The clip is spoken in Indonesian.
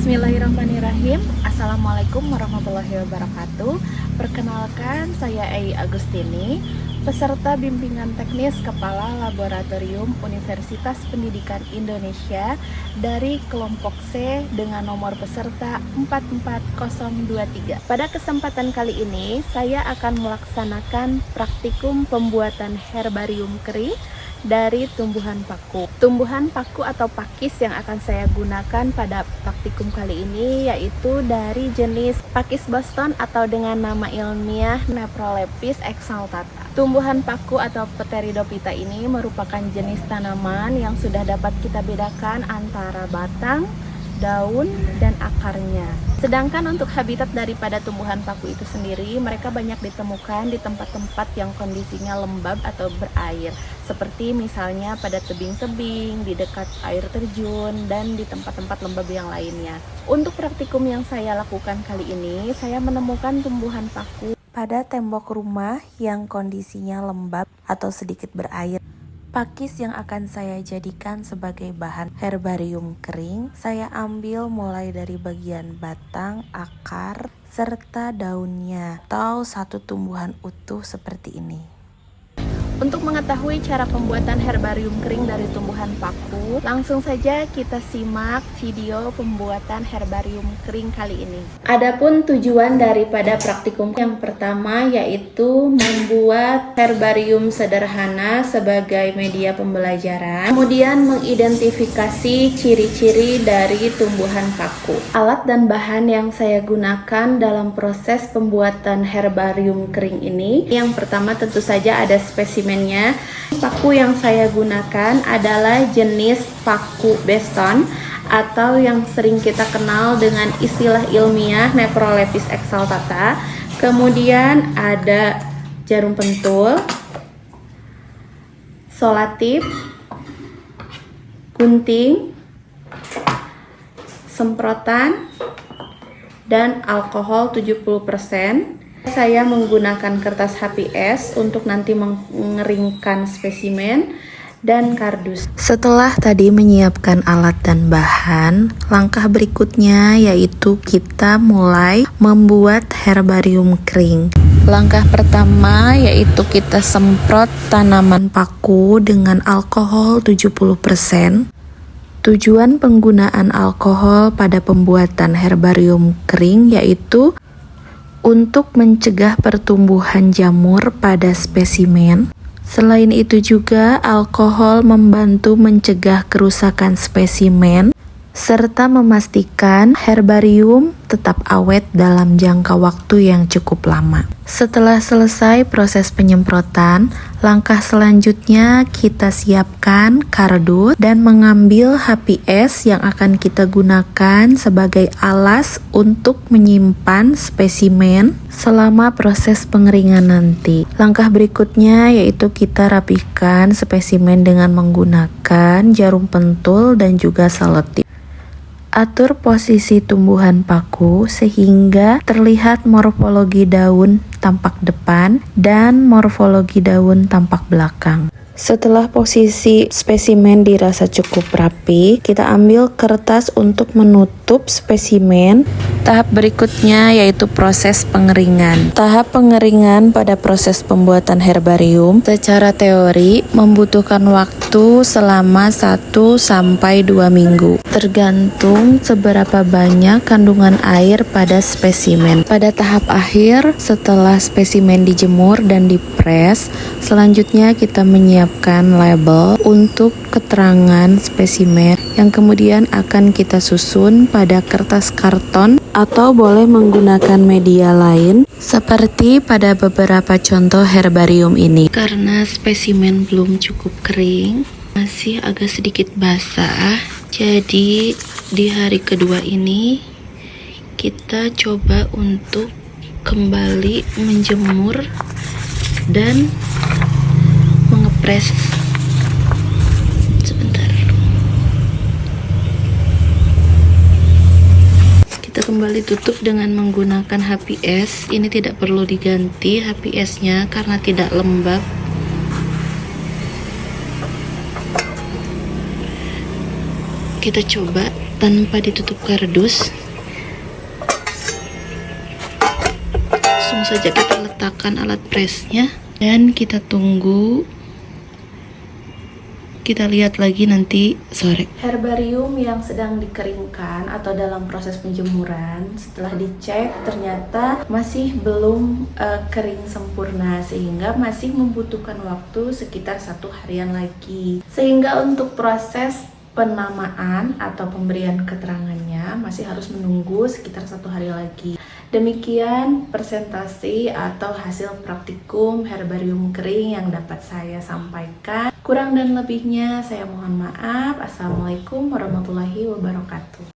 Bismillahirrahmanirrahim. Assalamualaikum warahmatullahi wabarakatuh. Perkenalkan, saya Ei Agustini, peserta bimbingan teknis Kepala Laboratorium Universitas Pendidikan Indonesia dari kelompok C dengan nomor peserta 44023. Pada kesempatan kali ini, saya akan melaksanakan praktikum pembuatan herbarium kering dari tumbuhan paku. Tumbuhan paku atau pakis yang akan saya gunakan pada praktikum kali ini yaitu dari jenis pakis Boston atau dengan nama ilmiah Nephrolepis exaltata. Tumbuhan paku atau Pteridophyta ini merupakan jenis tanaman yang sudah dapat kita bedakan antara batang, daun, dan akarnya. Sedangkan untuk habitat daripada tumbuhan paku itu sendiri, mereka banyak ditemukan di tempat-tempat yang kondisinya lembab atau berair, seperti misalnya pada tebing-tebing, di dekat air terjun, dan di tempat-tempat lembab yang lainnya. Untuk praktikum yang saya lakukan kali ini, saya menemukan tumbuhan paku pada tembok rumah yang kondisinya lembab atau sedikit berair. Pakis yang akan saya jadikan sebagai bahan herbarium kering, saya ambil mulai dari bagian batang, akar, serta daunnya, atau satu tumbuhan utuh seperti ini. Untuk mengetahui cara pembuatan herbarium kering dari tumbuhan paku, langsung saja kita simak video pembuatan herbarium kering kali ini. Adapun tujuan daripada praktikum yang pertama yaitu membuat herbarium sederhana sebagai media pembelajaran, kemudian mengidentifikasi ciri-ciri dari tumbuhan paku. Alat dan bahan yang saya gunakan dalam proses pembuatan herbarium kering ini, yang pertama tentu saja ada spesimennya. Paku yang saya gunakan adalah jenis paku Boston atau yang sering kita kenal dengan istilah ilmiah Nephrolepis exaltata. Kemudian ada jarum pentul, solatif, gunting, semprotan, dan alkohol 70%. Saya menggunakan kertas HPS untuk nanti mengeringkan spesimen dan kardus. Setelah tadi menyiapkan alat dan bahan, langkah berikutnya yaitu kita mulai membuat herbarium kering. Langkah pertama yaitu kita semprot tanaman paku dengan alkohol 70%. Tujuan penggunaan alkohol pada pembuatan herbarium kering yaitu untuk mencegah pertumbuhan jamur pada spesimen. Selain itu juga alkohol membantu mencegah kerusakan spesimen serta memastikan herbarium tetap awet dalam jangka waktu yang cukup lama. Setelah selesai proses penyemprotan, langkah selanjutnya kita siapkan kardus dan mengambil HPS yang akan kita gunakan sebagai alas untuk menyimpan spesimen selama proses pengeringan nanti. Langkah berikutnya yaitu kita rapikan spesimen dengan menggunakan jarum pentul dan juga selotip. Atur posisi tumbuhan paku sehingga terlihat morfologi daun tampak depan dan morfologi daun tampak belakang. Setelah posisi spesimen dirasa cukup rapi, kita ambil kertas untuk menutup spesimen. Tahap berikutnya yaitu proses pengeringan. Tahap pengeringan pada proses pembuatan herbarium secara teori membutuhkan waktu selama 1-2 minggu, tergantung seberapa banyak kandungan air pada spesimen. Pada tahap akhir, setelah spesimen dijemur dan dipres, selanjutnya kita menyiapkan label untuk keterangan spesimen yang kemudian akan kita susun pada kertas karton atau boleh menggunakan media lain seperti pada beberapa contoh herbarium ini. Karena spesimen belum cukup kering, masih agak sedikit basah, jadi di hari kedua ini kita coba untuk kembali menjemur dan mengepres. Sebentar, kita kembali tutup dengan menggunakan HPS. Ini tidak perlu diganti HPS-nya karena tidak lembab. Kita coba tanpa ditutup kardus. Langsung saja kita letakkan alat presnya dan kita tunggu. Kita lihat lagi nanti sore. Herbarium yang sedang dikeringkan atau dalam proses penjemuran, setelah dicek ternyata masih belum kering sempurna, sehingga masih membutuhkan waktu sekitar 1 harian lagi. Sehingga untuk proses penamaan atau pemberian keterangannya masih harus menunggu sekitar 1 hari lagi. Demikian presentasi atau hasil praktikum herbarium kering yang dapat saya sampaikan. Kurang dan lebihnya saya mohon maaf. Assalamualaikum warahmatullahi wabarakatuh.